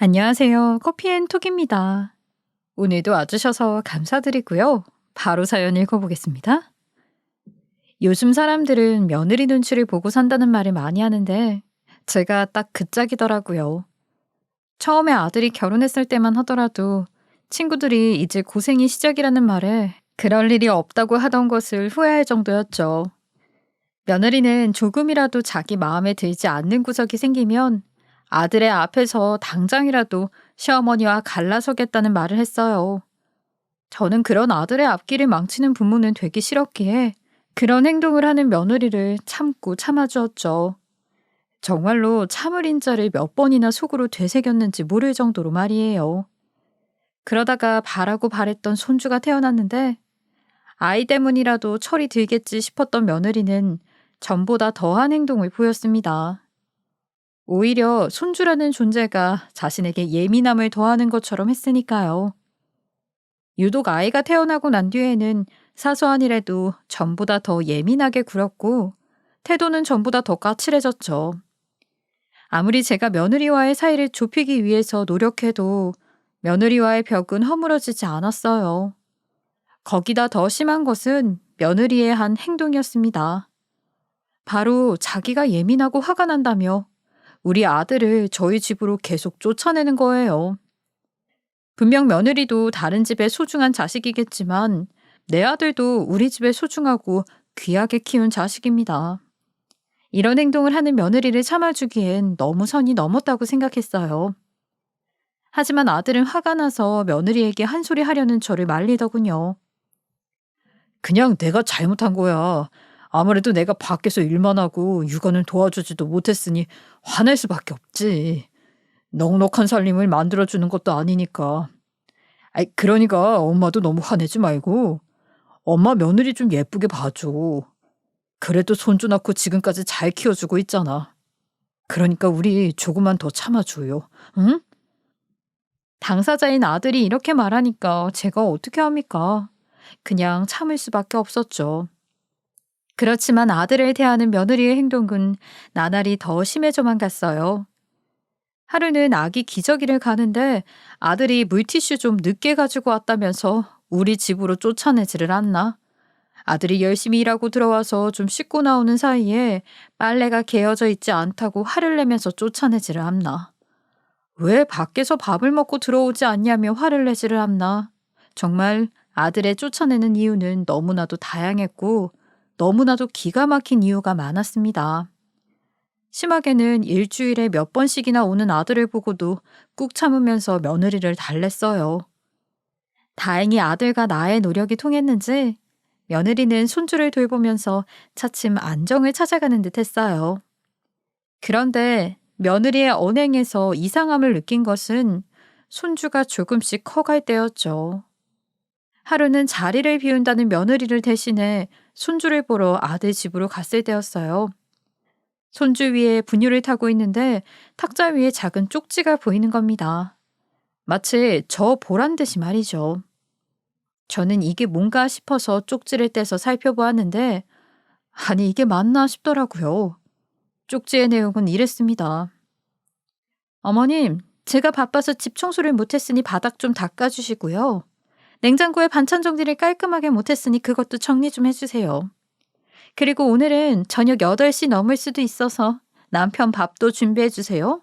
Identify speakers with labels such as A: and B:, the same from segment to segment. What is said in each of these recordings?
A: 안녕하세요. 커피앤톡입니다. 오늘도 와주셔서 감사드리고요. 바로 사연 읽어보겠습니다. 요즘 사람들은 며느리 눈치를 보고 산다는 말을 많이 하는데 제가 딱 그 짝이더라고요. 처음에 아들이 결혼했을 때만 하더라도 친구들이 이제 고생이 시작이라는 말에 그럴 일이 없다고 하던 것을 후회할 정도였죠. 며느리는 조금이라도 자기 마음에 들지 않는 구석이 생기면 아들의 앞에서 당장이라도 시어머니와 갈라서겠다는 말을 했어요. 저는 그런 아들의 앞길을 망치는 부모는 되기 싫었기에 그런 행동을 하는 며느리를 참고 참아주었죠. 정말로 참을 인자를 몇 번이나 속으로 되새겼는지 모를 정도로 말이에요. 그러다가 바라고 바랬던 손주가 태어났는데 아이 때문이라도 철이 들겠지 싶었던 며느리는 전보다 더한 행동을 보였습니다. 오히려 손주라는 존재가 자신에게 예민함을 더하는 것처럼 했으니까요. 유독 아이가 태어나고 난 뒤에는 사소한 일에도 전보다 더 예민하게 굴었고 태도는 전보다 더 까칠해졌죠. 아무리 제가 며느리와의 사이를 좁히기 위해서 노력해도 며느리와의 벽은 허물어지지 않았어요. 거기다 더 심한 것은 며느리의 한 행동이었습니다. 바로 자기가 예민하고 화가 난다며 우리 아들을 저희 집으로 계속 쫓아내는 거예요. 분명 며느리도 다른 집의 소중한 자식이겠지만 내 아들도 우리 집의 소중하고 귀하게 키운 자식입니다. 이런 행동을 하는 며느리를 참아주기엔 너무 선이 넘었다고 생각했어요. 하지만 아들은 화가 나서 며느리에게 한 소리 하려는 저를 말리더군요. 그냥 내가 잘못한 거야. 아무래도 내가 밖에서 일만 하고 육아는 도와주지도 못했으니 화낼 수밖에 없지. 넉넉한 살림을 만들어주는 것도 아니니까. 그러니까 엄마도 너무 화내지 말고 엄마 며느리 좀 예쁘게 봐줘. 그래도 손주 낳고 지금까지 잘 키워주고 있잖아. 그러니까 우리 조금만 더 참아줘요. 응? 당사자인 아들이 이렇게 말하니까 제가 어떻게 합니까? 그냥 참을 수밖에 없었죠. 그렇지만 아들을 대하는 며느리의 행동은 나날이 더 심해져만 갔어요. 하루는 아기 기저귀를 가는데 아들이 물티슈 좀 늦게 가지고 왔다면서 우리 집으로 쫓아내지를 않나. 아들이 열심히 일하고 들어와서 좀 씻고 나오는 사이에 빨래가 개어져 있지 않다고 화를 내면서 쫓아내지를 않나. 왜 밖에서 밥을 먹고 들어오지 않냐며 화를 내지를 않나. 정말 아들의 쫓아내는 이유는 너무나도 다양했고 너무나도 기가 막힌 이유가 많았습니다. 심하게는 일주일에 몇 번씩이나 오는 아들을 보고도 꾹 참으면서 며느리를 달랬어요. 다행히 아들과 나의 노력이 통했는지 며느리는 손주를 돌보면서 차츰 안정을 찾아가는 듯 했어요. 그런데 며느리의 언행에서 이상함을 느낀 것은 손주가 조금씩 커갈 때였죠. 하루는 자리를 비운다는 며느리를 대신해 손주를 보러 아들 집으로 갔을 때였어요. 손주 위에 분유를 타고 있는데 탁자 위에 작은 쪽지가 보이는 겁니다. 마치 저 보란 듯이 말이죠. 저는 이게 뭔가 싶어서 쪽지를 떼서 살펴보았는데 아니 이게 맞나 싶더라고요. 쪽지의 내용은 이랬습니다. 어머님, 제가 바빠서 집 청소를 못했으니 바닥 좀 닦아주시고요. 냉장고에 반찬 정리를 깔끔하게 못했으니 그것도 정리 좀 해주세요. 그리고 오늘은 저녁 8시 넘을 수도 있어서 남편 밥도 준비해 주세요.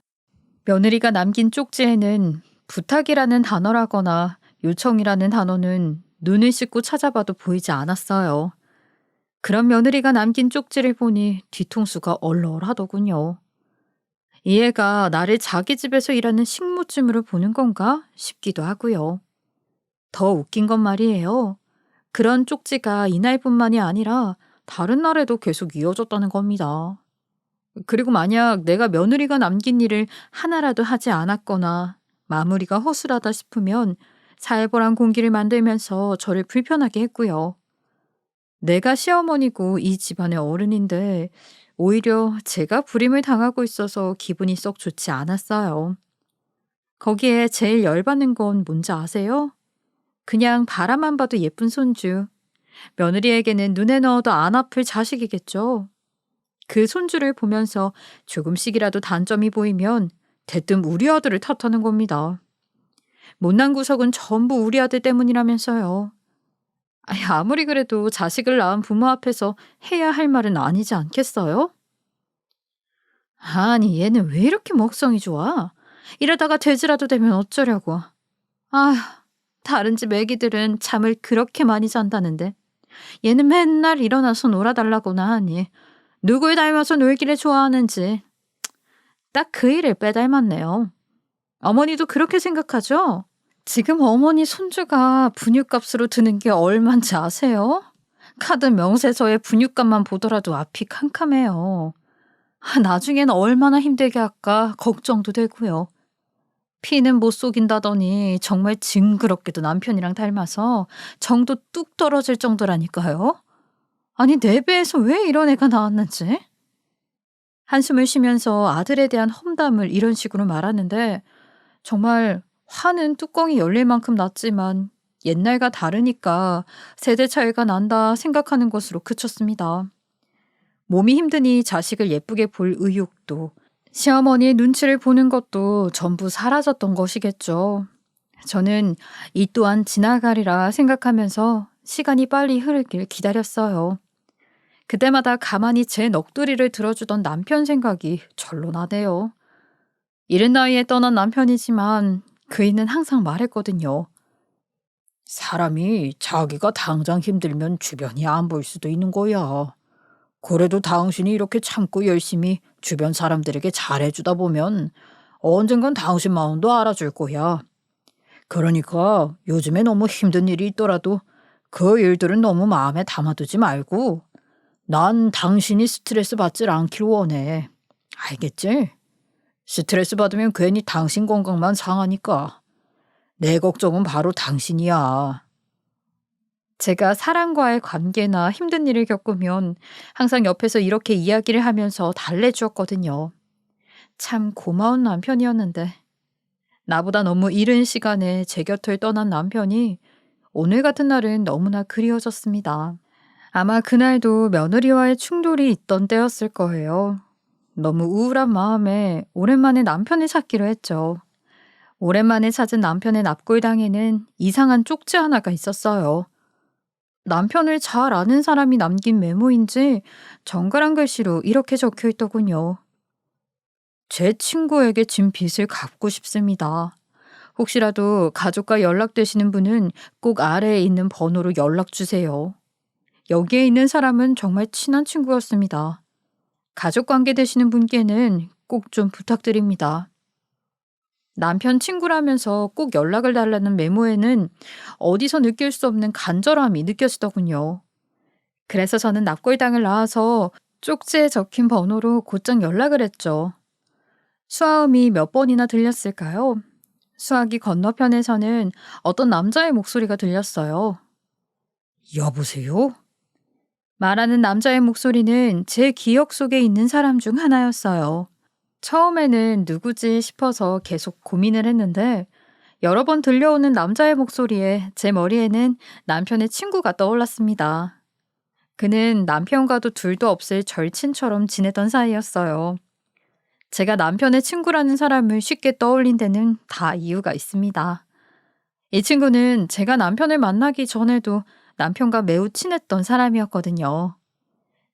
A: 며느리가 남긴 쪽지에는 부탁이라는 단어라거나 요청이라는 단어는 눈을 씻고 찾아봐도 보이지 않았어요. 그런 며느리가 남긴 쪽지를 보니 뒤통수가 얼얼하더군요. 이 애가 나를 자기 집에서 일하는 식모쯤으로 보는 건가 싶기도 하고요. 더 웃긴 건 말이에요. 그런 쪽지가 이날뿐만이 아니라 다른 날에도 계속 이어졌다는 겁니다. 그리고 만약 내가 며느리가 남긴 일을 하나라도 하지 않았거나 마무리가 허술하다 싶으면 살벌한 공기를 만들면서 저를 불편하게 했고요. 내가 시어머니고 이 집안의 어른인데 오히려 제가 불임을 당하고 있어서 기분이 썩 좋지 않았어요. 거기에 제일 열받는 건 뭔지 아세요? 그냥 바라만 봐도 예쁜 손주. 며느리에게는 눈에 넣어도 안 아플 자식이겠죠. 그 손주를 보면서 조금씩이라도 단점이 보이면 대뜸 우리 아들을 탓하는 겁니다. 못난 구석은 전부 우리 아들 때문이라면서요. 아니, 아무리 그래도 자식을 낳은 부모 앞에서 해야 할 말은 아니지 않겠어요? 아니, 얘는 왜 이렇게 먹성이 좋아? 이러다가 돼지라도 되면 어쩌려고. 아휴, 다른 집 애기들은 잠을 그렇게 많이 잔다는데 얘는 맨날 일어나서 놀아달라고나 하니 누굴 닮아서 놀기를 좋아하는지 딱 그 일을 빼닮았네요. 어머니도 그렇게 생각하죠? 지금 어머니 손주가 분유값으로 드는 게 얼만지 아세요? 카드 명세서의 분유값만 보더라도 앞이 캄캄해요. 나중엔 얼마나 힘들게 할까 걱정도 되고요. 피는 못 속인다더니 정말 징그럽게도 남편이랑 닮아서 정도 뚝 떨어질 정도라니까요. 아니, 내 배에서 왜 이런 애가 나왔는지. 한숨을 쉬면서 아들에 대한 험담을 이런 식으로 말하는데 정말 화는 뚜껑이 열릴 만큼 났지만 옛날과 다르니까 세대 차이가 난다 생각하는 것으로 그쳤습니다. 몸이 힘드니 자식을 예쁘게 볼 의욕도 시어머니의 눈치를 보는 것도 전부 사라졌던 것이겠죠. 저는 이 또한 지나가리라 생각하면서 시간이 빨리 흐르길 기다렸어요. 그때마다 가만히 제 넋두리를 들어주던 남편 생각이 절로 나네요. 이른 나이에 떠난 남편이지만 그이는 항상 말했거든요. 사람이 자기가 당장 힘들면 주변이 안 보일 수도 있는 거야. 그래도 당신이 이렇게 참고 열심히 주변 사람들에게 잘해주다 보면 언젠간 당신 마음도 알아줄 거야. 그러니까 요즘에 너무 힘든 일이 있더라도 그 일들은 너무 마음에 담아두지 말고 난 당신이 스트레스 받질 않길 원해. 알겠지? 스트레스 받으면 괜히 당신 건강만 상하니까. 내 걱정은 바로 당신이야. 제가 사람과의 관계나 힘든 일을 겪으면 항상 옆에서 이렇게 이야기를 하면서 달래주었거든요. 참 고마운 남편이었는데 나보다 너무 이른 시간에 제 곁을 떠난 남편이 오늘 같은 날은 너무나 그리워졌습니다. 아마 그날도 며느리와의 충돌이 있던 때였을 거예요. 너무 우울한 마음에 오랜만에 남편을 찾기로 했죠. 오랜만에 찾은 남편의 납골당에는 이상한 쪽지 하나가 있었어요. 남편을 잘 아는 사람이 남긴 메모인지 정갈한 글씨로 이렇게 적혀 있더군요. 제 친구에게 진 빚을 갚고 싶습니다. 혹시라도 가족과 연락되시는 분은 꼭 아래에 있는 번호로 연락 주세요. 여기에 있는 사람은 정말 친한 친구였습니다. 가족 관계 되시는 분께는 꼭 좀 부탁드립니다. 남편 친구라면서 꼭 연락을 달라는 메모에는 어디서 느낄 수 없는 간절함이 느껴지더군요. 그래서 저는 납골당을 낳아서 쪽지에 적힌 번호로 곧장 연락을 했죠. 수화음이 몇 번이나 들렸을까요? 수화기 건너편에서는 어떤 남자의 목소리가 들렸어요. 여보세요? 말하는 남자의 목소리는 제 기억 속에 있는 사람 중 하나였어요. 처음에는 누구지 싶어서 계속 고민을 했는데 여러 번 들려오는 남자의 목소리에 제 머리에는 남편의 친구가 떠올랐습니다. 그는 남편과도 둘도 없을 절친처럼 지내던 사이였어요. 제가 남편의 친구라는 사람을 쉽게 떠올린 데는 다 이유가 있습니다. 이 친구는 제가 남편을 만나기 전에도 남편과 매우 친했던 사람이었거든요.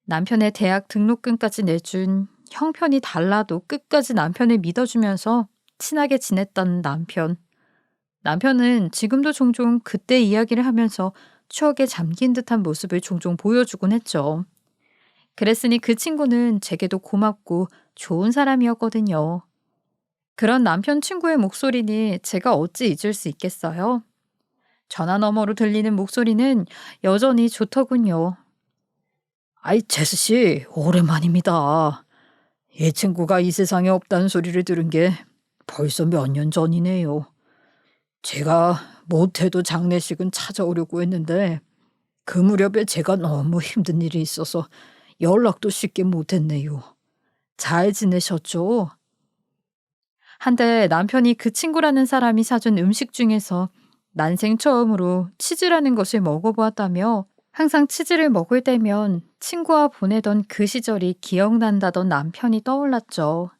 A: 남편의 대학 등록금까지 내준 형편이 달라도 끝까지 남편을 믿어주면서 친하게 지냈던 남편. 남편은 지금도 종종 그때 이야기를 하면서 추억에 잠긴 듯한 모습을 종종 보여주곤 했죠. 그랬으니 그 친구는 제게도 고맙고 좋은 사람이었거든요. 그런 남편 친구의 목소리니 제가 어찌 잊을 수 있겠어요? 전화 너머로 들리는 목소리는 여전히 좋더군요. 아이, 제스 씨, 오랜만입니다. 이 친구가 이 세상에 없다는 소리를 들은 게 벌써 몇 년 전이네요. 제가 못해도 장례식은 찾아오려고 했는데 그 무렵에 제가 너무 힘든 일이 있어서 연락도 쉽게 못했네요. 잘 지내셨죠? 한때 남편이 그 친구라는 사람이 사준 음식 중에서 난생 처음으로 치즈라는 것을 먹어보았다며 항상 치즈를 먹을 때면 친구와 보내던 그 시절이 기억난다던 남편이 떠올랐죠.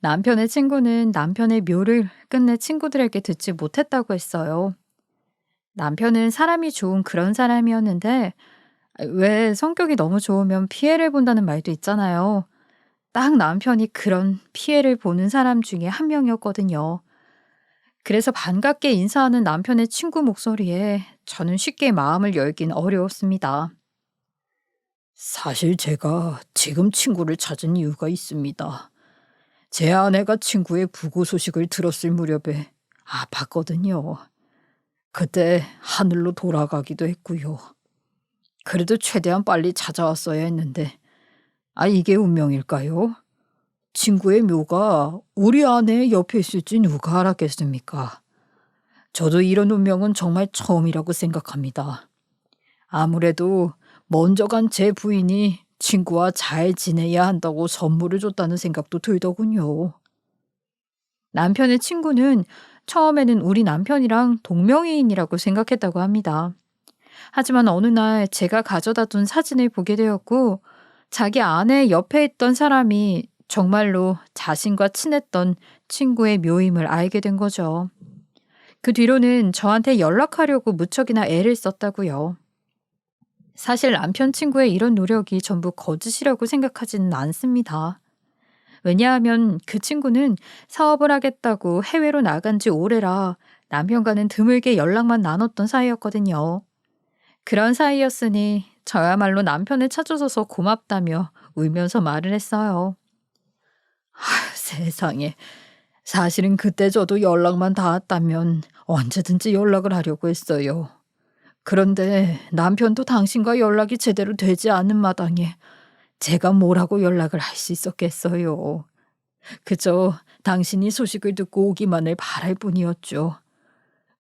A: 남편의 친구는 남편의 묘를 끝내 친구들에게 듣지 못했다고 했어요. 남편은 사람이 좋은 그런 사람이었는데 왜 성격이 너무 좋으면 피해를 본다는 말도 있잖아요. 딱 남편이 그런 피해를 보는 사람 중에 한 명이었거든요. 그래서 반갑게 인사하는 남편의 친구 목소리에 저는 쉽게 마음을 열긴 어려웠습니다. 사실 제가 지금 친구를 찾은 이유가 있습니다. 제 아내가 친구의 부고 소식을 들었을 무렵에 아팠거든요. 그때 하늘로 돌아가기도 했고요. 그래도 최대한 빨리 찾아왔어야 했는데, 이게 운명일까요? 친구의 묘가 우리 아내 옆에 있을지 누가 알았겠습니까? 저도 이런 운명은 정말 처음이라고 생각합니다. 아무래도 먼저 간 제 부인이 친구와 잘 지내야 한다고 선물을 줬다는 생각도 들더군요. 남편의 친구는 처음에는 우리 남편이랑 동명이인이라고 생각했다고 합니다. 하지만 어느 날 제가 가져다 둔 사진을 보게 되었고, 자기 아내 옆에 있던 사람이 정말로 자신과 친했던 친구의 묘임을 알게 된 거죠. 그 뒤로는 저한테 연락하려고 무척이나 애를 썼다고요. 사실 남편 친구의 이런 노력이 전부 거짓이라고 생각하지는 않습니다. 왜냐하면 그 친구는 사업을 하겠다고 해외로 나간 지 오래라 남편과는 드물게 연락만 나눴던 사이였거든요. 그런 사이였으니 저야말로 남편을 찾아줘서 고맙다며 울면서 말을 했어요. 세상에. 사실은 그때 저도 연락만 닿았다면 언제든지 연락을 하려고 했어요. 그런데 남편도 당신과 연락이 제대로 되지 않은 마당에 제가 뭐라고 연락을 할 수 있었겠어요. 그저 당신이 소식을 듣고 오기만을 바랄 뿐이었죠.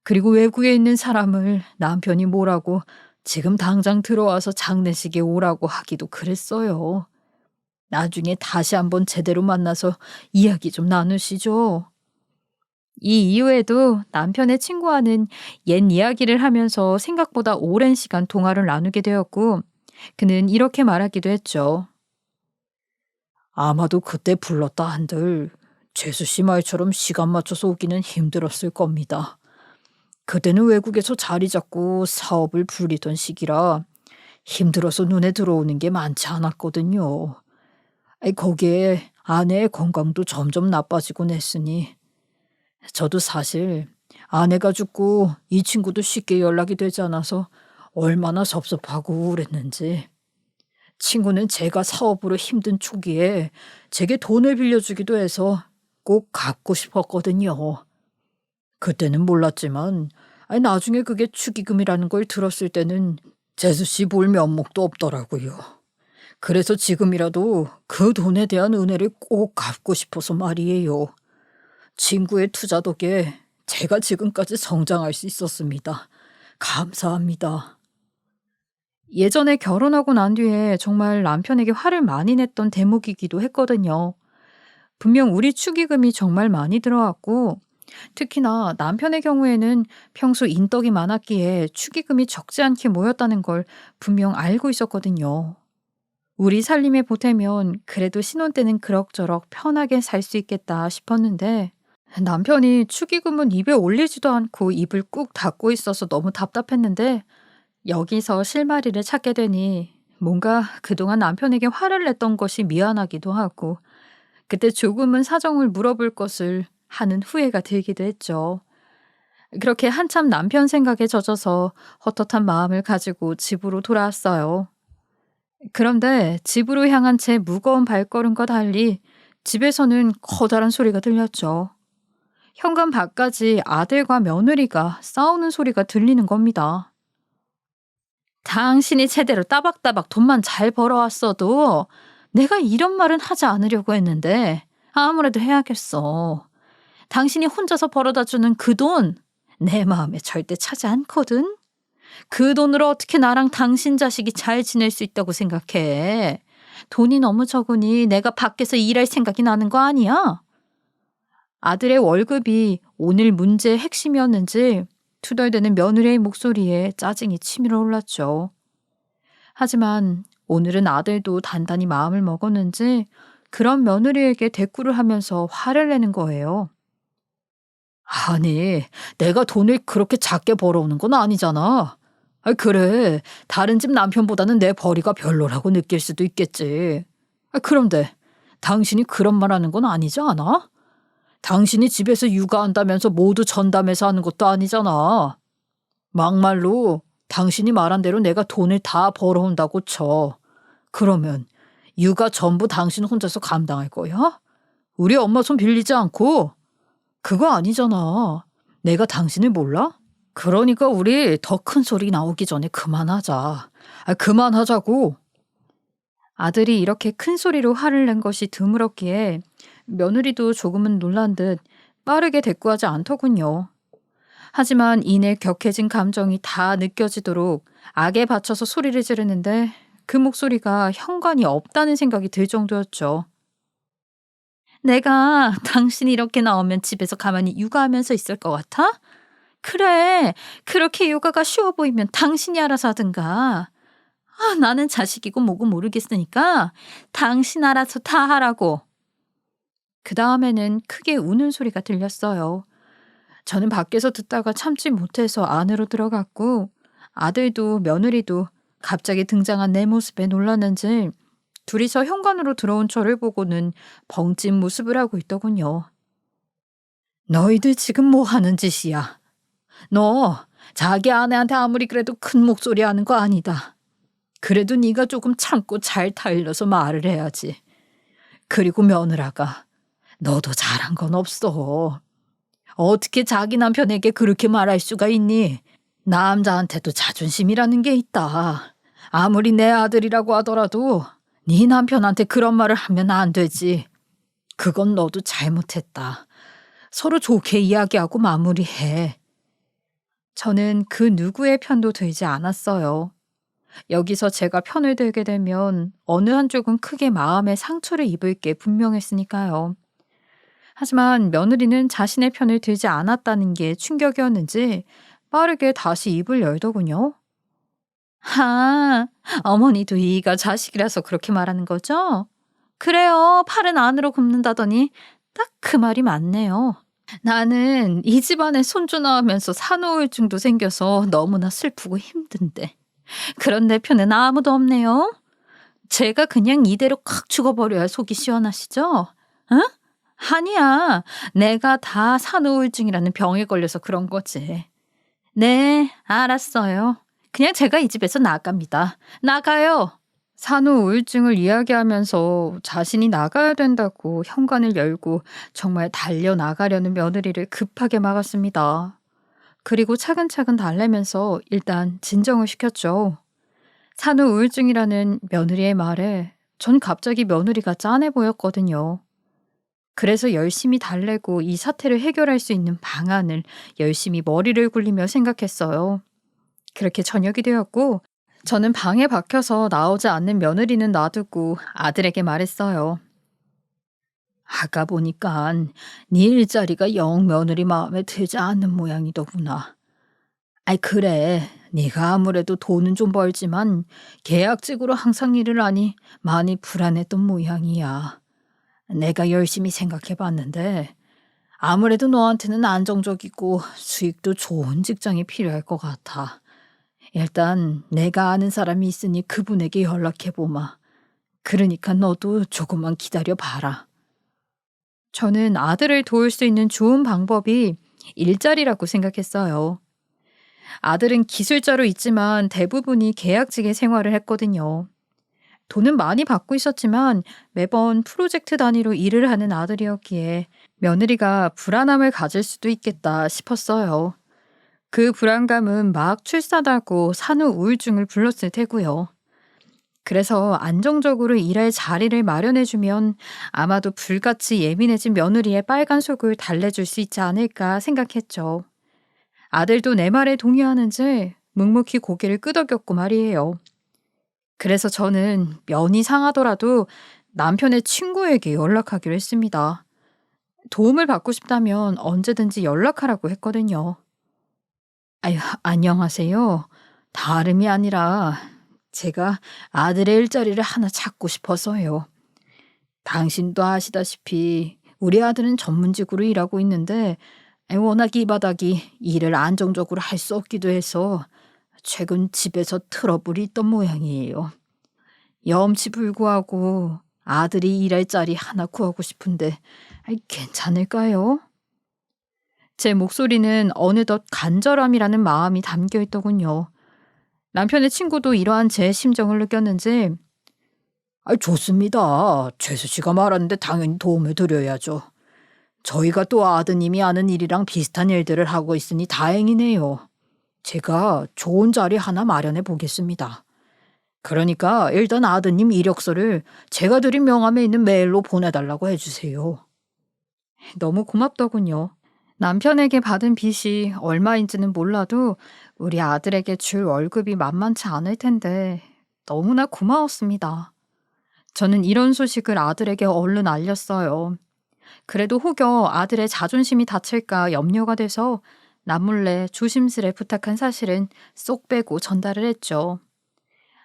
A: 그리고 외국에 있는 사람을 남편이 뭐라고 지금 당장 들어와서 장례식에 오라고 하기도 그랬어요. 나중에 다시 한번 제대로 만나서 이야기 좀 나누시죠. 이 이후에도 남편의 친구와는 옛 이야기를 하면서 생각보다 오랜 시간 통화를 나누게 되었고, 그는 이렇게 말하기도 했죠. 아마도 그때 불렀다 한들 재수 씨 말처럼 시간 맞춰서 오기는 힘들었을 겁니다. 그때는 외국에서 자리 잡고 사업을 불리던 시기라 힘들어서 눈에 들어오는 게 많지 않았거든요. 거기에 아내의 건강도 점점 나빠지곤 했으니 저도 사실 아내가 죽고 이 친구도 쉽게 연락이 되지 않아서 얼마나 섭섭하고 우울했는지. 친구는 제가 사업으로 힘든 초기에 제게 돈을 빌려주기도 해서 꼭 갚고 싶었거든요. 그때는 몰랐지만 나중에 그게 축의금이라는 걸 들었을 때는 재수 씨 볼 면목도 없더라고요. 그래서 지금이라도 그 돈에 대한 은혜를 꼭 갚고 싶어서 말이에요. 친구의 투자 덕에 제가 지금까지 성장할 수 있었습니다. 감사합니다. 예전에 결혼하고 난 뒤에 정말 남편에게 화를 많이 냈던 대목이기도 했거든요. 분명 우리 축의금이 정말 많이 들어왔고, 특히나 남편의 경우에는 평소 인덕이 많았기에 축의금이 적지 않게 모였다는 걸 분명 알고 있었거든요. 우리 살림에 보태면 그래도 신혼 때는 그럭저럭 편하게 살 수 있겠다 싶었는데, 남편이 축의금은 입에 올리지도 않고 입을 꾹 닫고 있어서 너무 답답했는데, 여기서 실마리를 찾게 되니 뭔가 그동안 남편에게 화를 냈던 것이 미안하기도 하고, 그때 조금은 사정을 물어볼 것을 하는 후회가 들기도 했죠. 그렇게 한참 남편 생각에 젖어서 헛헛한 마음을 가지고 집으로 돌아왔어요. 그런데 집으로 향한 제 무거운 발걸음과 달리 집에서는 커다란 소리가 들렸죠. 현관 밖까지 아들과 며느리가 싸우는 소리가 들리는 겁니다. 당신이 제대로 따박따박 돈만 잘 벌어왔어도 내가 이런 말은 하지 않으려고 했는데 아무래도 해야겠어. 당신이 혼자서 벌어다 주는 그 돈 내 마음에 절대 차지 않거든. 그 돈으로 어떻게 나랑 당신 자식이 잘 지낼 수 있다고 생각해. 돈이 너무 적으니 내가 밖에서 일할 생각이 나는 거 아니야? 아들의 월급이 오늘 문제의 핵심이었는지 투덜대는 며느리의 목소리에 짜증이 치밀어 올랐죠. 하지만 오늘은 아들도 단단히 마음을 먹었는지 그런 며느리에게 대꾸를 하면서 화를 내는 거예요. 아니, 내가 돈을 그렇게 작게 벌어오는 건 아니잖아. 그래. 다른 집 남편보다는 내 벌이가 별로라고 느낄 수도 있겠지. 그런데 당신이 그런 말 하는 건 아니지 않아? 당신이 집에서 육아한다면서 모두 전담해서 하는 것도 아니잖아. 막말로 당신이 말한 대로 내가 돈을 다 벌어온다고 쳐. 그러면 육아 전부 당신 혼자서 감당할 거야? 우리 엄마 손 빌리지 않고? 그거 아니잖아. 내가 당신을 몰라? 그러니까 우리 더 큰 소리 나오기 전에 그만하자. 그만하자고. 아들이 이렇게 큰 소리로 화를 낸 것이 드물었기에 며느리도 조금은 놀란 듯 빠르게 대꾸하지 않더군요. 하지만 이내 격해진 감정이 다 느껴지도록 악에 받쳐서 소리를 지르는데 그 목소리가 현관이 없다는 생각이 들 정도였죠. 내가 당신이 이렇게 나오면 집에서 가만히 육아하면서 있을 것 같아? 그래, 그렇게 육아가 쉬워 보이면 당신이 알아서 하든가. 나는 자식이고 뭐고 모르겠으니까 당신 알아서 다 하라고. 그 다음에는 크게 우는 소리가 들렸어요. 저는 밖에서 듣다가 참지 못해서 안으로 들어갔고 아들도 며느리도 갑자기 등장한 내 모습에 놀랐는지 둘이서 현관으로 들어온 저를 보고는 벙찐 모습을 하고 있더군요. 너희들 지금 뭐 하는 짓이야? 너 자기 아내한테 아무리 그래도 큰 목소리 하는 거 아니다. 그래도 네가 조금 참고 잘 타일러서 말을 해야지. 그리고 며느라가 너도 잘한 건 없어. 어떻게 자기 남편에게 그렇게 말할 수가 있니? 남자한테도 자존심이라는 게 있다. 아무리 내 아들이라고 하더라도 네 남편한테 그런 말을 하면 안 되지. 그건 너도 잘못했다. 서로 좋게 이야기하고 마무리해. 저는 그 누구의 편도 들지 않았어요. 여기서 제가 편을 들게 되면 어느 한쪽은 크게 마음의 상처를 입을 게 분명했으니까요. 하지만 며느리는 자신의 편을 들지 않았다는 게 충격이었는지 빠르게 다시 입을 열더군요. 어머니도 이가 자식이라서 그렇게 말하는 거죠? 그래요. 팔은 안으로 굽는다더니 딱 그 말이 맞네요. 나는 이 집안에 손주 낳으면서 산후우울증도 생겨서 너무나 슬프고 힘든데 그런 내 편엔 아무도 없네요. 제가 그냥 이대로 콱 죽어버려야 속이 시원하시죠? 응? 아니야. 내가 다 산후우울증이라는 병에 걸려서 그런 거지. 네, 알았어요. 그냥 제가 이 집에서 나갑니다. 나가요. 산후우울증을 이야기하면서 자신이 나가야 된다고 현관을 열고 정말 달려나가려는 며느리를 급하게 막았습니다. 그리고 차근차근 달래면서 일단 진정을 시켰죠. 산후우울증이라는 며느리의 말에 전 갑자기 며느리가 짠해 보였거든요. 그래서 열심히 달래고 이 사태를 해결할 수 있는 방안을 열심히 머리를 굴리며 생각했어요. 그렇게 저녁이 되었고 저는 방에 박혀서 나오지 않는 며느리는 놔두고 아들에게 말했어요. 아까 보니깐 네 일자리가 영 며느리 마음에 들지 않는 모양이더구나. 그래. 네가 아무래도 돈은 좀 벌지만 계약직으로 항상 일을 하니 많이 불안했던 모양이야. 내가 열심히 생각해 봤는데 아무래도 너한테는 안정적이고 수익도 좋은 직장이 필요할 것 같아. 일단 내가 아는 사람이 있으니 그분에게 연락해 보마. 그러니까 너도 조금만 기다려 봐라. 저는 아들을 도울 수 있는 좋은 방법이 일자리라고 생각했어요. 아들은 기술자로 있지만 대부분이 계약직의 생활을 했거든요. 돈은 많이 받고 있었지만 매번 프로젝트 단위로 일을 하는 아들이었기에 며느리가 불안함을 가질 수도 있겠다 싶었어요. 그 불안감은 막 출산하고 산후 우울증을 불렀을 테고요. 그래서 안정적으로 일할 자리를 마련해주면 아마도 불같이 예민해진 며느리의 빨간 속을 달래줄 수 있지 않을까 생각했죠. 아들도 내 말에 동의하는지 묵묵히 고개를 끄덕였고 말이에요. 그래서 저는 면이 상하더라도 남편의 친구에게 연락하기로 했습니다. 도움을 받고 싶다면 언제든지 연락하라고 했거든요. 안녕하세요. 다름이 아니라 제가 아들의 일자리를 하나 찾고 싶어서요. 당신도 아시다시피 우리 아들은 전문직으로 일하고 있는데 워낙 이 바닥이 일을 안정적으로 할 수 없기도 해서 최근 집에서 트러블이 있던 모양이에요. 염치불구하고 아들이 일할 자리 하나 구하고 싶은데 괜찮을까요? 제 목소리는 어느덧 간절함이라는 마음이 담겨 있더군요. 남편의 친구도 이러한 제 심정을 느꼈는지 좋습니다. 재수 씨가 말하는데 당연히 도움을 드려야죠. 저희가 또 아드님이 하는 일이랑 비슷한 일들을 하고 있으니 다행이네요. 제가 좋은 자리 하나 마련해 보겠습니다. 그러니까 일단 아드님 이력서를 제가 드린 명함에 있는 메일로 보내달라고 해주세요. 너무 고맙더군요. 남편에게 받은 빚이 얼마인지는 몰라도 우리 아들에게 줄 월급이 만만치 않을 텐데 너무나 고마웠습니다. 저는 이런 소식을 아들에게 얼른 알렸어요. 그래도 혹여 아들의 자존심이 다칠까 염려가 돼서 남몰래 조심스레 부탁한 사실은 쏙 빼고 전달을 했죠.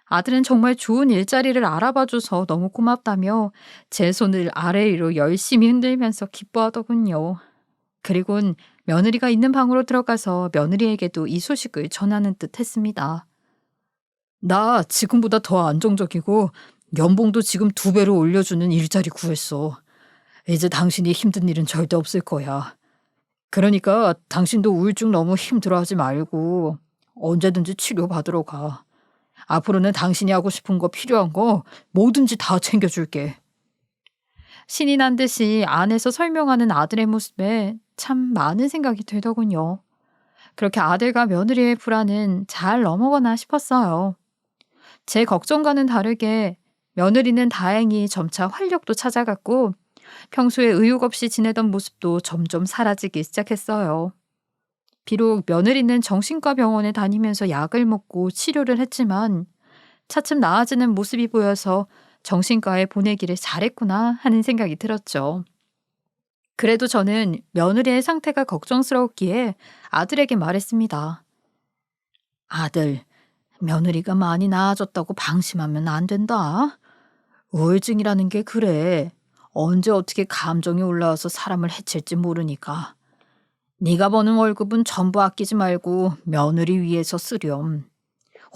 A: 아들은 정말 좋은 일자리를 알아봐줘서 너무 고맙다며 제 손을 아래 위로 열심히 흔들면서 기뻐하더군요. 그리곤 며느리가 있는 방으로 들어가서 며느리에게도 이 소식을 전하는 듯 했습니다. 나 지금보다 더 안정적이고 연봉도 지금 2배로 올려주는 일자리 구했어. 이제 당신이 힘든 일은 절대 없을 거야. 그러니까 당신도 우울증 너무 힘들어하지 말고 언제든지 치료받으러 가. 앞으로는 당신이 하고 싶은 거 필요한 거 뭐든지 다 챙겨줄게. 신이 난 듯이 안에서 설명하는 아들의 모습에 참 많은 생각이 들더군요. 그렇게 아들과 며느리의 불안은 잘 넘어가나 싶었어요. 제 걱정과는 다르게 며느리는 다행히 점차 활력도 찾아갔고 평소에 의욕 없이 지내던 모습도 점점 사라지기 시작했어요. 비록 며느리는 정신과 병원에 다니면서 약을 먹고 치료를 했지만 차츰 나아지는 모습이 보여서 정신과에 보내기를 잘했구나 하는 생각이 들었죠. 그래도 저는 며느리의 상태가 걱정스러웠기에 아들에게 말했습니다. 아들, 며느리가 많이 나아졌다고 방심하면 안 된다. 우울증이라는 게 그래. 언제 어떻게 감정이 올라와서 사람을 해칠지 모르니까. 네가 버는 월급은 전부 아끼지 말고 며느리 위해서 쓰렴.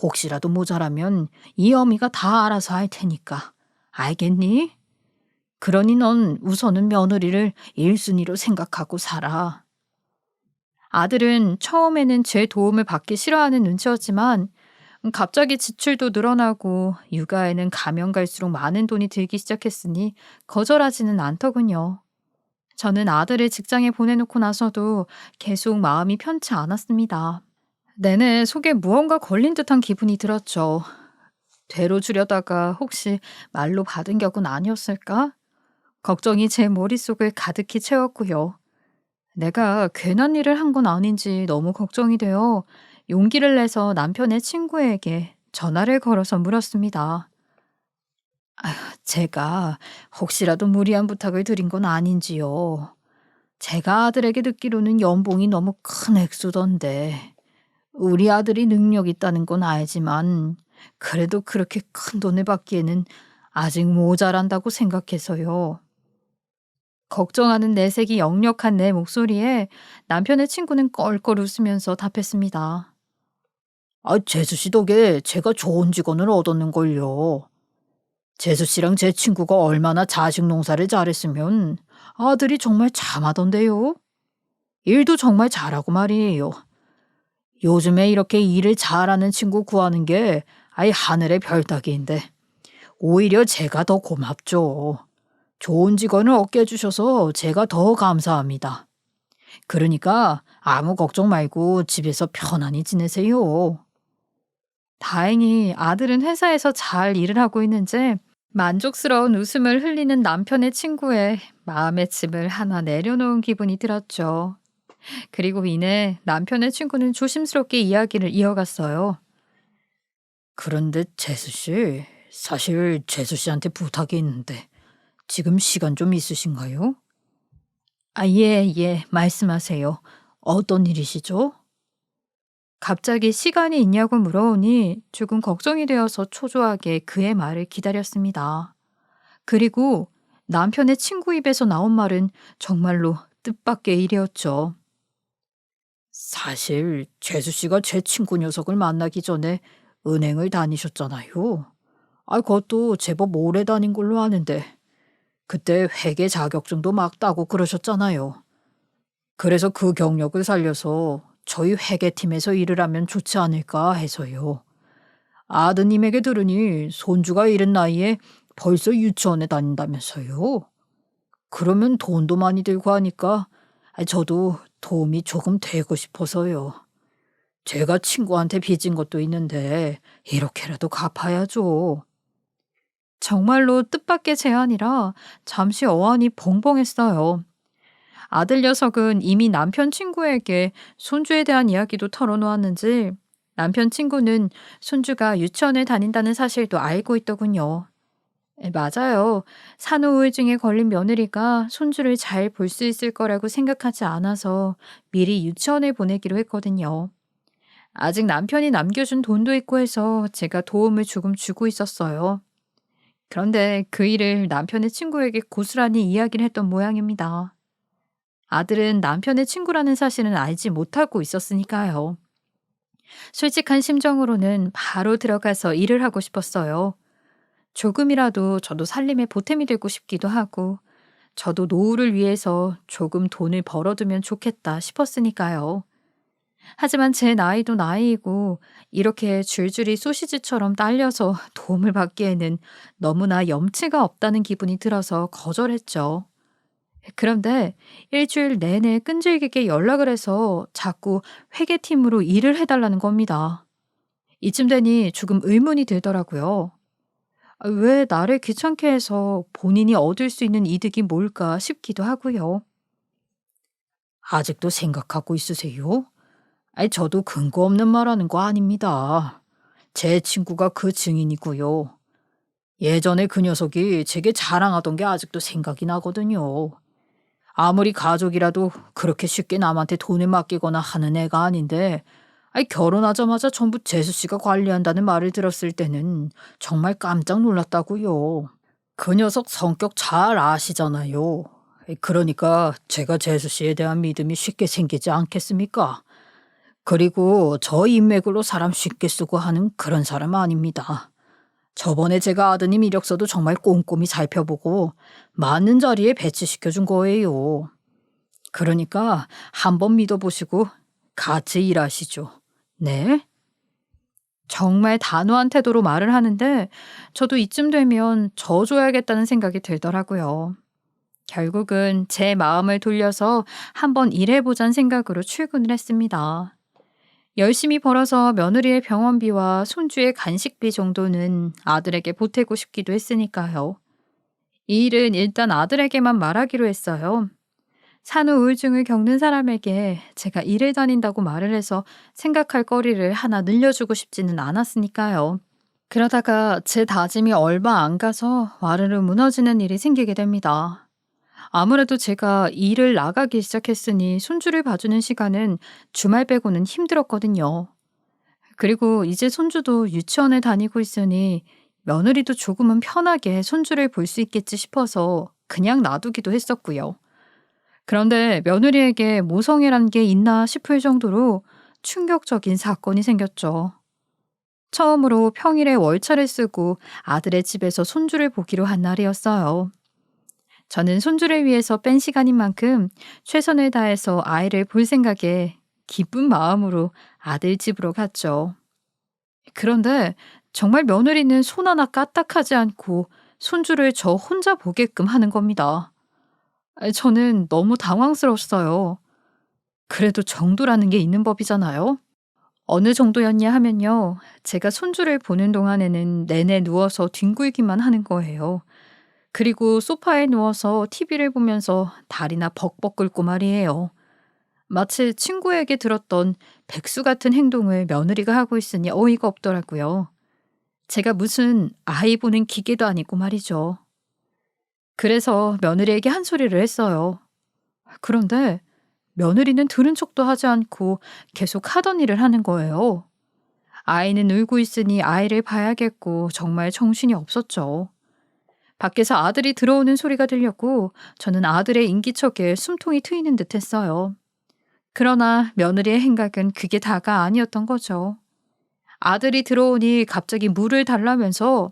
A: 혹시라도 모자라면 이 어미가 다 알아서 할 테니까. 알겠니? 그러니 넌 우선은 며느리를 1순위로 생각하고 살아. 아들은 처음에는 제 도움을 받기 싫어하는 눈치였지만 갑자기 지출도 늘어나고 육아에는 가면 갈수록 많은 돈이 들기 시작했으니 거절하지는 않더군요. 저는 아들을 직장에 보내놓고 나서도 계속 마음이 편치 않았습니다. 내내 속에 무언가 걸린 듯한 기분이 들었죠. 되로 주려다가 혹시 말로 받은 격은 아니었을까? 걱정이 제 머릿속을 가득히 채웠고요. 내가 괜한 일을 한 건 아닌지 너무 걱정이 되어 용기를 내서 남편의 친구에게 전화를 걸어서 물었습니다. 제가 혹시라도 무리한 부탁을 드린 건 아닌지요. 제가 아들에게 듣기로는 연봉이 너무 큰 액수던데 우리 아들이 능력 있다는 건 알지만 그래도 그렇게 큰 돈을 받기에는 아직 모자란다고 생각해서요. 걱정하는 내색이 역력한 내 목소리에 남편의 친구는 껄껄 웃으면서 답했습니다. 재수 씨 덕에 제가 좋은 직원을 얻었는걸요. 재수 씨랑 제 친구가 얼마나 자식 농사를 잘했으면 아들이 정말 참하던데요. 일도 정말 잘하고 말이에요. 요즘에 이렇게 일을 잘하는 친구 구하는 게 아예 하늘의 별 따기인데 오히려 제가 더 고맙죠. 좋은 직원을 얻게 해주셔서 제가 더 감사합니다. 그러니까 아무 걱정 말고 집에서 편안히 지내세요. 다행히 아들은 회사에서 잘 일을 하고 있는지 만족스러운 웃음을 흘리는 남편의 친구의 마음의 짐을 하나 내려놓은 기분이 들었죠. 그리고 이내 남편의 친구는 조심스럽게 이야기를 이어갔어요. 그런데 재수 씨, 사실 재수 씨한테 부탁이 있는데 지금 시간 좀 있으신가요? 예, 말씀하세요. 어떤 일이시죠? 갑자기 시간이 있냐고 물어오니 조금 걱정이 되어서 초조하게 그의 말을 기다렸습니다. 그리고 남편의 친구 입에서 나온 말은 정말로 뜻밖의 일이었죠. 사실 재수 씨가 제 친구 녀석을 만나기 전에 은행을 다니셨잖아요. 그것도 제법 오래 다닌 걸로 아는데 그때 회계 자격증도 막 따고 그러셨잖아요. 그래서 그 경력을 살려서 저희 회계팀에서 일을 하면 좋지 않을까 해서요. 아드님에게 들으니 손주가 이른 나이에 벌써 유치원에 다닌다면서요. 그러면 돈도 많이 들고 하니까 저도 도움이 조금 되고 싶어서요. 제가 친구한테 빚진 것도 있는데 이렇게라도 갚아야죠. 정말로 뜻밖의 제안이라 잠시 어안이 벙벙했어요. 아들 녀석은 이미 남편 친구에게 손주에 대한 이야기도 털어놓았는지 남편 친구는 손주가 유치원을 다닌다는 사실도 알고 있더군요. 맞아요. 산후우울증에 걸린 며느리가 손주를 잘 볼 수 있을 거라고 생각하지 않아서 미리 유치원에 보내기로 했거든요. 아직 남편이 남겨준 돈도 있고 해서 제가 도움을 조금 주고 있었어요. 그런데 그 일을 남편의 친구에게 고스란히 이야기를 했던 모양입니다. 아들은 남편의 친구라는 사실은 알지 못하고 있었으니까요. 솔직한 심정으로는 바로 들어가서 일을 하고 싶었어요. 조금이라도 저도 살림에 보탬이 되고 싶기도 하고, 저도 노후를 위해서 조금 돈을 벌어두면 좋겠다 싶었으니까요. 하지만 제 나이도 나이이고, 이렇게 줄줄이 소시지처럼 딸려서 도움을 받기에는 너무나 염치가 없다는 기분이 들어서 거절했죠. 그런데 일주일 내내 끈질기게 연락을 해서 자꾸 회계팀으로 일을 해달라는 겁니다. 이쯤 되니 조금 의문이 들더라고요. 왜 나를 귀찮게 해서 본인이 얻을 수 있는 이득이 뭘까 싶기도 하고요. 아직도 생각하고 있으세요? 저도 근거 없는 말하는 거 아닙니다. 제 친구가 그 증인이고요. 예전에 그 녀석이 제게 자랑하던 게 아직도 생각이 나거든요. 아무리 가족이라도 그렇게 쉽게 남한테 돈을 맡기거나 하는 애가 아닌데, 결혼하자마자 전부 재수 씨가 관리한다는 말을 들었을 때는 정말 깜짝 놀랐다고요. 그 녀석 성격 잘 아시잖아요. 그러니까 제가 재수 씨에 대한 믿음이 쉽게 생기지 않겠습니까? 그리고 저 인맥으로 사람 쉽게 쓰고 하는 그런 사람 아닙니다. 저번에 제가 아드님 이력서도 정말 꼼꼼히 살펴보고 맞는 자리에 배치시켜 준 거예요. 그러니까 한번 믿어보시고 같이 일하시죠. 네? 정말 단호한 태도로 말을 하는데 저도 이쯤 되면 져줘야겠다는 생각이 들더라고요. 결국은 제 마음을 돌려서 한번 일해보자는 생각으로 출근을 했습니다. 열심히 벌어서 며느리의 병원비와 손주의 간식비 정도는 아들에게 보태고 싶기도 했으니까요. 이 일은 일단 아들에게만 말하기로 했어요. 산후 우울증을 겪는 사람에게 제가 일을 다닌다고 말을 해서 생각할 거리를 하나 늘려주고 싶지는 않았으니까요. 그러다가 제 다짐이 얼마 안 가서 와르르 무너지는 일이 생기게 됩니다. 아무래도 제가 일을 나가기 시작했으니 손주를 봐주는 시간은 주말 빼고는 힘들었거든요. 그리고 이제 손주도 유치원에 다니고 있으니 며느리도 조금은 편하게 손주를 볼 수 있겠지 싶어서 그냥 놔두기도 했었고요. 그런데 며느리에게 모성애란 게 있나 싶을 정도로 충격적인 사건이 생겼죠. 처음으로 평일에 월차를 쓰고 아들의 집에서 손주를 보기로 한 날이었어요. 저는 손주를 위해서 뺀 시간인 만큼 최선을 다해서 아이를 볼 생각에 기쁜 마음으로 아들 집으로 갔죠. 그런데 정말 며느리는 손 하나 까딱하지 않고 손주를 저 혼자 보게끔 하는 겁니다. 저는 너무 당황스러웠어요. 그래도 정도라는 게 있는 법이잖아요. 어느 정도였냐 하면요. 제가 손주를 보는 동안에는 내내 누워서 뒹굴기만 하는 거예요. 그리고 소파에 누워서 TV를 보면서 다리나 벅벅 긁고 말이에요. 마치 친구에게 들었던 백수 같은 행동을 며느리가 하고 있으니 어이가 없더라고요. 제가 무슨 아이 보는 기계도 아니고 말이죠. 그래서 며느리에게 한 소리를 했어요. 그런데 며느리는 들은 척도 하지 않고 계속 하던 일을 하는 거예요. 아이는 울고 있으니 아이를 봐야겠고 정말 정신이 없었죠. 밖에서 아들이 들어오는 소리가 들렸고 저는 아들의 인기척에 숨통이 트이는 듯 했어요. 그러나 며느리의 행각은 그게 다가 아니었던 거죠. 아들이 들어오니 갑자기 물을 달라면서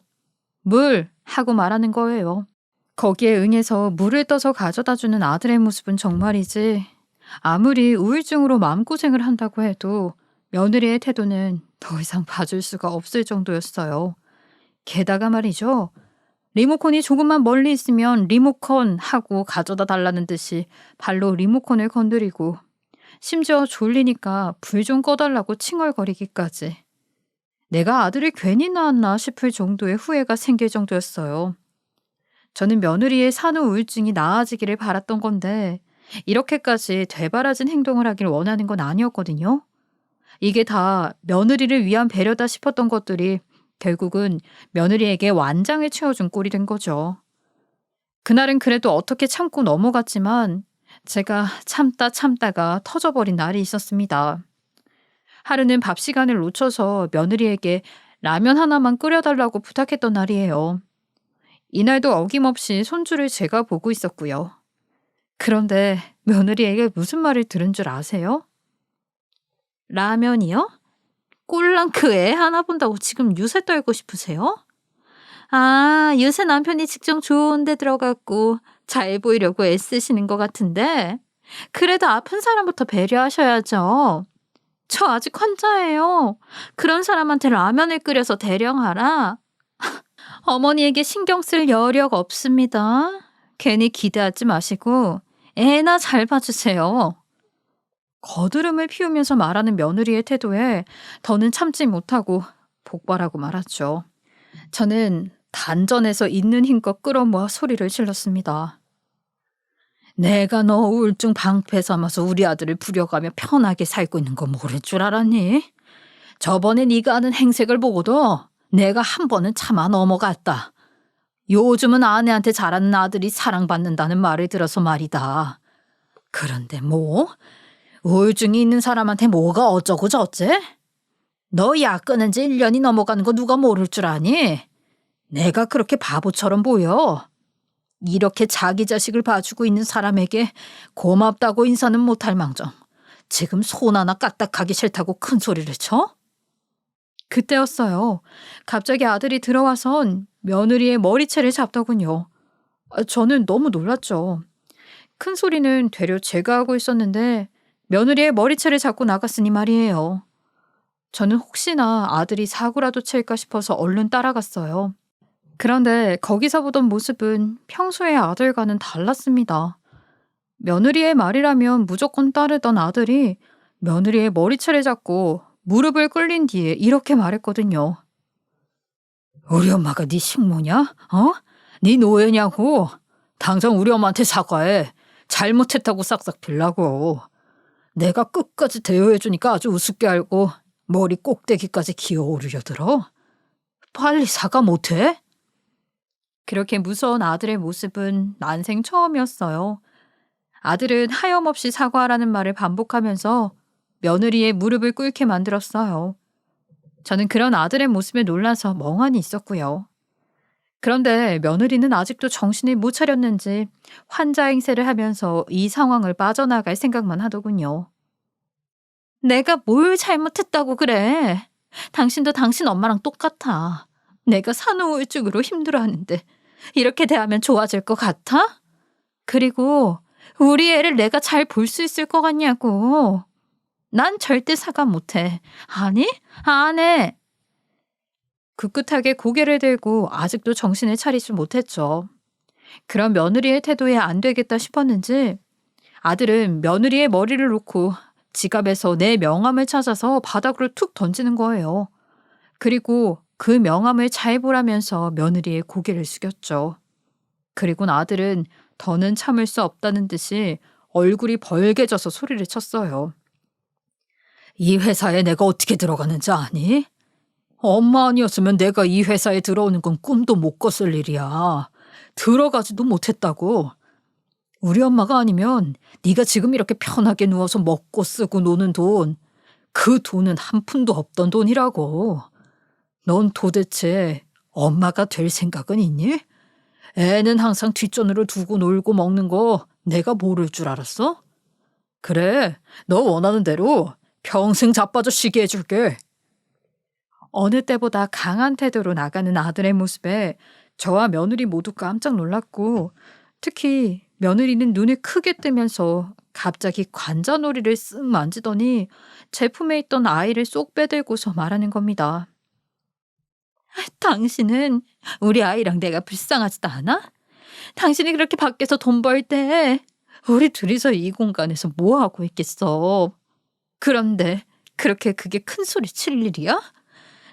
A: 물! 하고 말하는 거예요. 거기에 응해서 물을 떠서 가져다 주는 아들의 모습은 정말이지 아무리 우울증으로 마음고생을 한다고 해도 며느리의 태도는 더 이상 봐줄 수가 없을 정도였어요. 게다가 말이죠. 리모컨이 조금만 멀리 있으면 리모컨 하고 가져다 달라는 듯이 발로 리모컨을 건드리고 심지어 졸리니까 불 좀 꺼달라고 칭얼거리기까지. 내가 아들을 괜히 낳았나 싶을 정도의 후회가 생길 정도였어요. 저는 며느리의 산후 우울증이 나아지기를 바랐던 건데 이렇게까지 되바라진 행동을 하길 원하는 건 아니었거든요. 이게 다 며느리를 위한 배려다 싶었던 것들이 결국은 며느리에게 완장을 채워준 꼴이 된 거죠. 그날은 그래도 어떻게 참고 넘어갔지만 제가 참다가 터져버린 날이 있었습니다. 하루는 밥 시간을 놓쳐서 며느리에게 라면 하나만 끓여달라고 부탁했던 날이에요. 이날도 어김없이 손주를 제가 보고 있었고요. 그런데 며느리에게 무슨 말을 들은 줄 아세요? 라면이요? 꼴랑 그 애 하나 본다고 지금 유세 떨고 싶으세요? 아, 요새 남편이 직장 좋은 데 들어갔고 잘 보이려고 애쓰시는 것 같은데 그래도 아픈 사람부터 배려하셔야죠. 저 아직 환자예요. 그런 사람한테 라면을 끓여서 대령하라. 어머니에게 신경 쓸 여력 없습니다. 괜히 기대하지 마시고 애나 잘 봐주세요. 거드름을 피우면서 말하는 며느리의 태도에 더는 참지 못하고 복발하고 말았죠. 저는 단전에서 있는 힘껏 끌어모아 소리를 질렀습니다. 내가 너 우울증 방패 삼아서 우리 아들을 부려가며 편하게 살고 있는 거 모를 줄 알았니? 저번에 네가 하는 행색을 보고도 내가 한 번은 참아 넘어갔다. 요즘은 아내한테 잘하는 아들이 사랑받는다는 말을 들어서 말이다. 그런데 뭐? 우울증이 있는 사람한테 뭐가 어쩌고 저쩌? 너 약 끊은 지 1년이 넘어가는 거 누가 모를 줄 아니? 내가 그렇게 바보처럼 보여? 이렇게 자기 자식을 봐주고 있는 사람에게 고맙다고 인사는 못할 망정 지금 손 하나 까딱하기 싫다고 큰 소리를 쳐? 그때였어요. 갑자기 아들이 들어와선 며느리의 머리채를 잡더군요. 저는 너무 놀랐죠. 큰 소리는 되려 제가 하고 있었는데 며느리의 머리채를 잡고 나갔으니 말이에요. 저는 혹시나 아들이 사고라도 칠까 싶어서 얼른 따라갔어요. 그런데 거기서 보던 모습은 평소의 아들과는 달랐습니다. 며느리의 말이라면 무조건 따르던 아들이 며느리의 머리채를 잡고 무릎을 꿇린 뒤에 이렇게 말했거든요. 우리 엄마가 네 식모냐? 네 노예냐고? 당장 우리 엄마한테 사과해. 잘못했다고 싹싹 빌라고. 내가 끝까지 대여해주니까 아주 우습게 알고 머리 꼭대기까지 기어오르려 들어? 빨리 사과 못해? 그렇게 무서운 아들의 모습은 난생 처음이었어요. 아들은 하염없이 사과하라는 말을 반복하면서 며느리의 무릎을 꿇게 만들었어요. 저는 그런 아들의 모습에 놀라서 멍하니 있었고요. 그런데 며느리는 아직도 정신을 못 차렸는지 환자 행세를 하면서 이 상황을 빠져나갈 생각만 하더군요. 내가 뭘 잘못했다고 그래? 당신도 당신 엄마랑 똑같아. 내가 산후우울증으로 힘들어하는데 이렇게 대하면 좋아질 것 같아? 그리고 우리 애를 내가 잘 볼 수 있을 것 같냐고. 난 절대 사과 못해. 아니? 안 해. 굳굳하게 고개를 들고 아직도 정신을 차리지 못했죠. 그런 며느리의 태도에 안 되겠다 싶었는지 아들은 며느리의 머리를 놓고 지갑에서 내 명함을 찾아서 바닥으로 툭 던지는 거예요. 그리고 그 명함을 잘 보라면서 며느리의 고개를 숙였죠. 그리고 아들은 더는 참을 수 없다는 듯이 얼굴이 벌개져서 소리를 쳤어요. 이 회사에 내가 어떻게 들어가는지 아니? 엄마 아니었으면 내가 이 회사에 들어오는 건 꿈도 못 꿨을 일이야. 들어가지도 못했다고. 우리 엄마가 아니면 네가 지금 이렇게 편하게 누워서 먹고 쓰고 노는 돈, 그 돈은 한 푼도 없던 돈이라고. 넌 도대체 엄마가 될 생각은 있니? 애는 항상 뒷전으로 두고 놀고 먹는 거 내가 모를 줄 알았어? 그래, 너 원하는 대로 평생 자빠져 쉬게 해줄게. 어느 때보다 강한 태도로 나가는 아들의 모습에 저와 며느리 모두 깜짝 놀랐고, 특히 며느리는 눈을 크게 뜨면서 갑자기 관자놀이를 쓱 만지더니 제 품에 있던 아이를 쏙 빼들고서 말하는 겁니다. 당신은 우리 아이랑 내가 불쌍하지도 않아? 당신이 그렇게 밖에서 돈 벌 때 우리 둘이서 이 공간에서 뭐 하고 있겠어? 그런데 그렇게 그게 큰 소리 칠 일이야?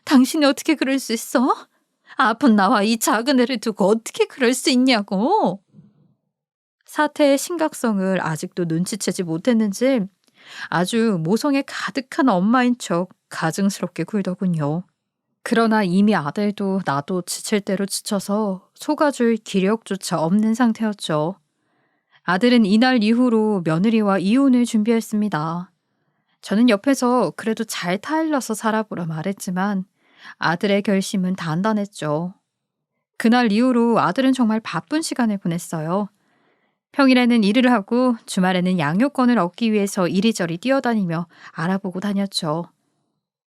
A: 당신이 어떻게 그럴 수 있어? 아픈 나와 이 작은 애를 두고 어떻게 그럴 수 있냐고. 사태의 심각성을 아직도 눈치채지 못했는지 아주 모성에 가득한 엄마인 척 가증스럽게 굴더군요. 그러나 이미 아들도 나도 지칠 대로 지쳐서 속아줄 기력조차 없는 상태였죠. 아들은 이날 이후로 며느리와 이혼을 준비했습니다. 저는 옆에서 그래도 잘 타일러서 살아보라 말했지만 아들의 결심은 단단했죠. 그날 이후로 아들은 정말 바쁜 시간을 보냈어요. 평일에는 일을 하고 주말에는 양육권을 얻기 위해서 이리저리 뛰어다니며 알아보고 다녔죠.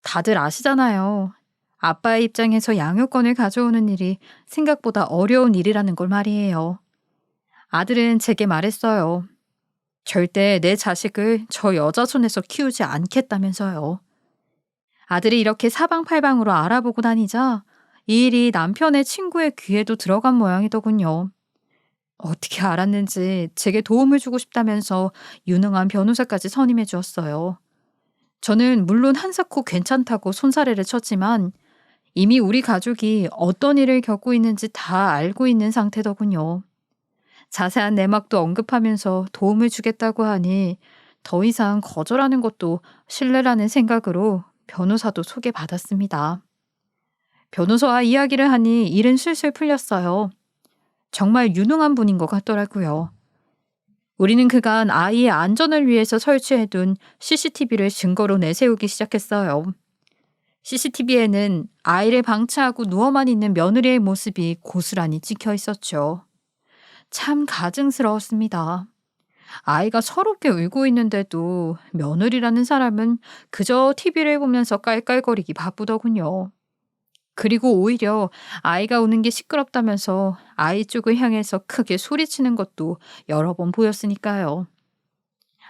A: 다들 아시잖아요. 아빠의 입장에서 양육권을 가져오는 일이 생각보다 어려운 일이라는 걸 말이에요. 아들은 제게 말했어요. 절대 내 자식을 저 여자 손에서 키우지 않겠다면서요. 아들이 이렇게 사방팔방으로 알아보고 다니자 이 일이 남편의 친구의 귀에도 들어간 모양이더군요. 어떻게 알았는지 제게 도움을 주고 싶다면서 유능한 변호사까지 선임해 주었어요. 저는 물론 한사코 괜찮다고 손사래를 쳤지만 이미 우리 가족이 어떤 일을 겪고 있는지 다 알고 있는 상태더군요. 자세한 내막도 언급하면서 도움을 주겠다고 하니 더 이상 거절하는 것도 신뢰라는 생각으로 변호사도 소개받았습니다. 변호사와 이야기를 하니 일은 술술 풀렸어요. 정말 유능한 분인 것 같더라고요. 우리는 그간 아이의 안전을 위해서 설치해둔 CCTV를 증거로 내세우기 시작했어요. CCTV에는 아이를 방치하고 누워만 있는 며느리의 모습이 고스란히 찍혀 있었죠. 참 가증스러웠습니다. 아이가 서럽게 울고 있는데도 며느리라는 사람은 그저 TV를 보면서 깔깔거리기 바쁘더군요. 그리고 오히려 아이가 우는 게 시끄럽다면서 아이 쪽을 향해서 크게 소리치는 것도 여러 번 보였으니까요.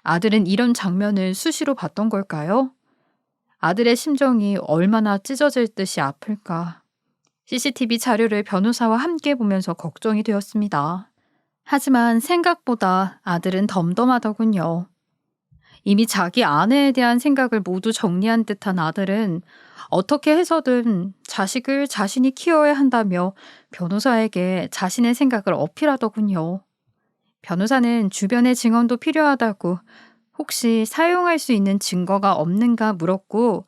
A: 아들은 이런 장면을 수시로 봤던 걸까요? 아들의 심정이 얼마나 찢어질 듯이 아플까. CCTV 자료를 변호사와 함께 보면서 걱정이 되었습니다. 하지만 생각보다 아들은 덤덤하더군요. 이미 자기 아내에 대한 생각을 모두 정리한 듯한 아들은 어떻게 해서든 자식을 자신이 키워야 한다며 변호사에게 자신의 생각을 어필하더군요. 변호사는 주변의 증언도 필요하다고 혹시 사용할 수 있는 증거가 없는가 물었고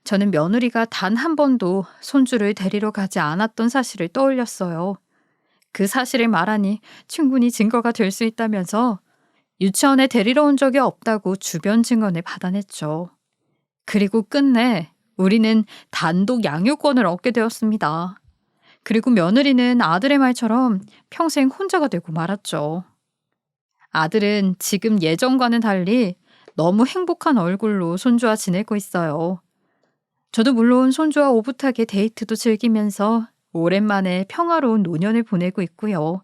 A: 저는 며느리가 단 한 번도 손주를 데리러 가지 않았던 사실을 떠올렸어요. 그 사실을 말하니 충분히 증거가 될 수 있다면서 유치원에 데리러 온 적이 없다고 주변 증언을 받아냈죠. 그리고 끝내 우리는 단독 양육권을 얻게 되었습니다. 그리고 며느리는 아들의 말처럼 평생 혼자가 되고 말았죠. 아들은 지금 예전과는 달리 너무 행복한 얼굴로 손주와 지내고 있어요. 저도 물론 손주와 오붓하게 데이트도 즐기면서 오랜만에 평화로운 노년을 보내고 있고요.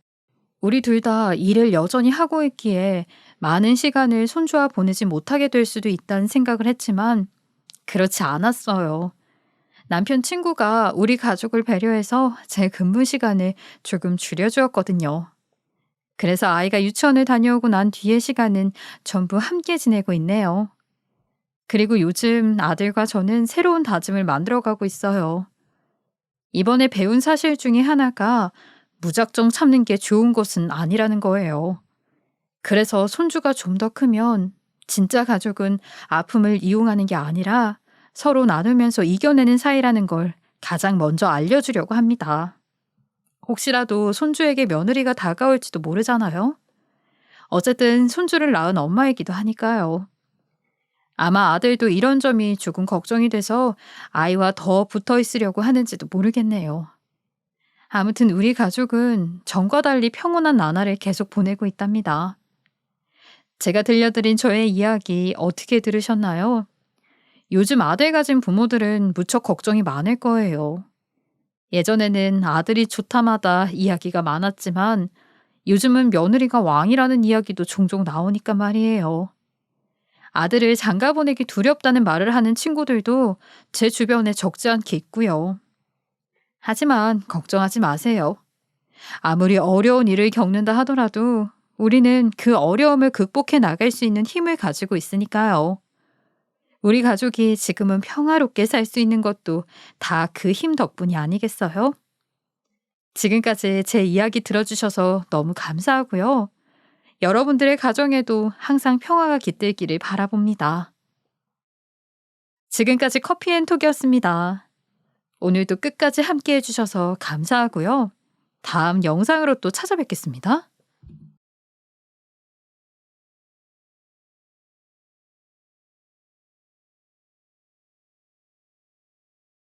A: 우리 둘 다 일을 여전히 하고 있기에 많은 시간을 손주와 보내지 못하게 될 수도 있다는 생각을 했지만 그렇지 않았어요. 남편 친구가 우리 가족을 배려해서 제 근무 시간을 조금 줄여주었거든요. 그래서 아이가 유치원을 다녀오고 난 뒤의 시간은 전부 함께 지내고 있네요. 그리고 요즘 아들과 저는 새로운 다짐을 만들어가고 있어요. 이번에 배운 사실 중에 하나가 무작정 참는 게 좋은 것은 아니라는 거예요. 그래서 손주가 좀 더 크면 진짜 가족은 아픔을 이용하는 게 아니라 서로 나누면서 이겨내는 사이라는 걸 가장 먼저 알려주려고 합니다. 혹시라도 손주에게 며느리가 다가올지도 모르잖아요. 어쨌든 손주를 낳은 엄마이기도 하니까요. 아마 아들도 이런 점이 조금 걱정이 돼서 아이와 더 붙어 있으려고 하는지도 모르겠네요. 아무튼 우리 가족은 전과 달리 평온한 나날을 계속 보내고 있답니다. 제가 들려드린 저의 이야기 어떻게 들으셨나요? 요즘 아들 가진 부모들은 무척 걱정이 많을 거예요. 예전에는 아들이 좋다마다 이야기가 많았지만 요즘은 며느리가 왕이라는 이야기도 종종 나오니까 말이에요. 아들을 장가 보내기 두렵다는 말을 하는 친구들도 제 주변에 적지 않게 있고요. 하지만 걱정하지 마세요. 아무리 어려운 일을 겪는다 하더라도 우리는 그 어려움을 극복해 나갈 수 있는 힘을 가지고 있으니까요. 우리 가족이 지금은 평화롭게 살 수 있는 것도 다 그 힘 덕분이 아니겠어요? 지금까지 제 이야기 들어주셔서 너무 감사하고요. 여러분들의 가정에도 항상 평화가 깃들기를 바라봅니다. 지금까지 커피앤톡이었습니다. 오늘도 끝까지 함께 해주셔서 감사하고요. 다음 영상으로 또 찾아뵙겠습니다.